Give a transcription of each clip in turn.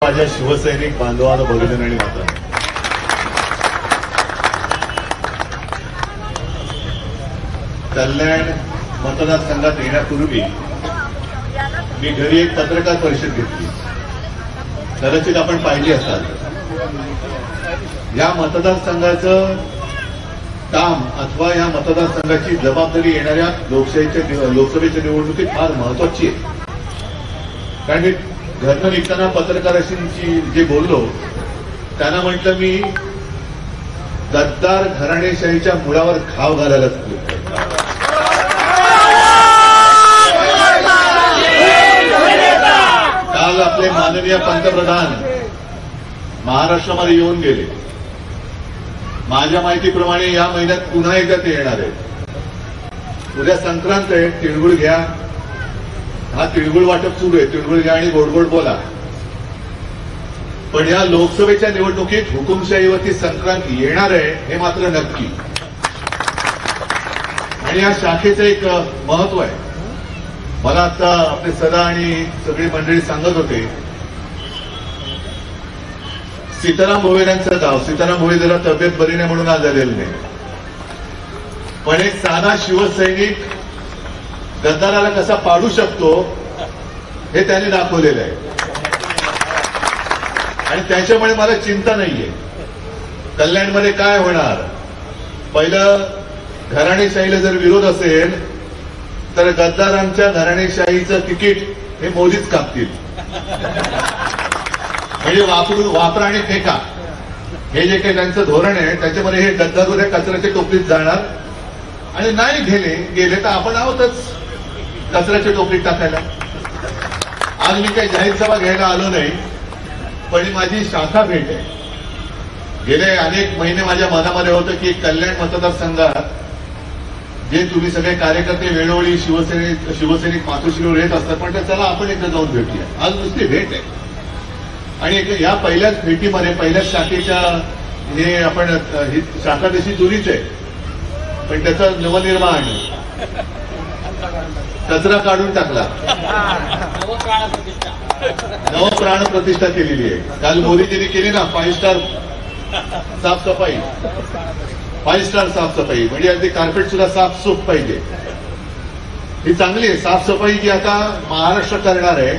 माझ्या शिवसैनिक बांधवांनो, भगिनी आणि माता, कल्याण मतदारसंघात येण्यापूर्वी मी घरी एक पत्रकार परिषद घेतली. कदाचित आपण पाहिली असाल. या मतदारसंघाचं काम अथवा या मतदारसंघाची जबाबदारी येणाऱ्या लोकसभेच्या निवडणुकीत फार महत्वाची आहे. कारण मी घरनं निघताना पत्रकारांशी जे बोललो त्यांना म्हटलं, मी गद्दार घराणेशाहीच्या मुळावर घाव घालायला काल आपले माननीय पंतप्रधान महाराष्ट्रामध्ये येऊन गेले. माझ्या माहितीप्रमाणे या महिन्यात पुन्हा एकदा ते येणार आहेत. उद्या संक्रांत आहे, तिळगुळ घ्या. हा तिळगुळ वाटप सुरू आहे. तिळगुळ घ्या आणि गोड गोड बोला. पण या लोकसभेच्या निवडणुकीत हुकुमशाहीवरती संक्रांत येणार आहे हे मात्र नक्की. आणि या शाखेचं एक महत्व आहे. मला आता आपले सदा आणि सगळी मंडळी सांगत होते, सीताराम भोईरांचं गाव. सीताराम भोई जरा तब्येत बरी नाही म्हणून आज आलेलं नाही. पण एक साधा शिवसैनिक गद्दाराला कसा पाडू शकतो हे त्याने दाखवलेलं आहे. आणि त्याच्यामुळे मला चिंता नाहीये. कल्याणमध्ये काय होणार. पहिलं, घराणेशाहीला जर विरोध असेल तर गद्दारांच्या घराणेशाहीचं तिकीट हे मोदीच कापतील. म्हणजे वापरा आणि फेका हे जे काही त्यांचं धोरण आहे त्याच्यामध्ये हे गद्दार कचऱ्याच्या टोपलीत जाणार. आणि नाही गेले तर आपण आहोतच कचऱ्याच्या टोपलीत टाकायला. आज मी काही जाहीर सभा घ्यायला आलो नाही, पण ही माझी शाखा भेट आहे. गेले अनेक महिने माझ्या मनामध्ये होतं की कल्याण मतदारसंघात जे तुम्ही सगळे कार्यकर्ते वेळोवेळी शिवसैनिक मातोश्रीवर येत असतात, पण चला आपण एकदा जाऊन भेटूया. आज नुसती भेट आहे. आणि या पहिल्याच भेटीमध्ये पहिल्याच शाखेच्या हे आपण ही शाखा तशी जुनीच आहे, पण त्याचा नवनिर्माण कचरा काढून टाकला, नवप्राण प्रतिष्ठा केलेली आहे. काल मोदीजींनी केली ना 5 स्टार साफसफाई. 5 स्टार साफसफाई म्हणजे अगदी कार्पेट सुद्धा साफसूफ पाहिजे. ही चांगली आहे साफसफाई जी आता महाराष्ट्र करणार आहे.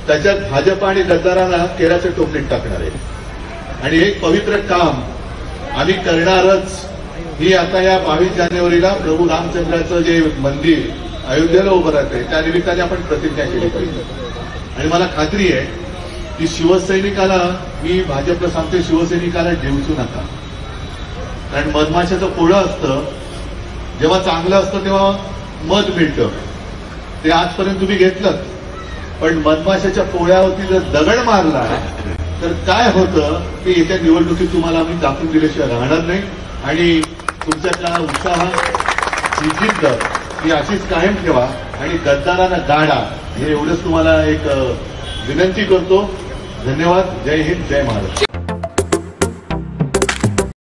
त्याच्यात भाजप आणि गद्दारांना केराच्या टोपलीत टाकणार आहे. आणि एक पवित्र काम आम्ही करणारच. ही आता या 22 जानेवारीला प्रभू रामचंद्राचं जे मंदिर अयोध्येला उभं राहते त्या निमित्ताने आपण प्रतिज्ञा केली पाहिजे. आणि मला खात्री आहे की शिवसैनिकाला, मी भाजपला सांगते, शिवसैनिकाला डिवचू नका. कारण मधमाशाचं पोळं असतं, जेव्हा चांगलं असतं तेव्हा मध मिळतं. ते आजपर्यंत तुम्ही घेतलं, पण मधमाशाच्या पोळ्यावरती जर दगड मारला तर काय होतं ते येत्या निवडणुकीत तुम्हाला आम्ही दाखवून दिल्याशिवाय राहणार नाही. आणि तुमच्यातला उत्साह, ही जिद्द ही अशीच कायम ठेवा आणि गद्दारांना गाडा, हे एवढंच तुम्हाला एक विनंती करतो. धन्यवाद. जय हिंद, जय महाराष्ट्र.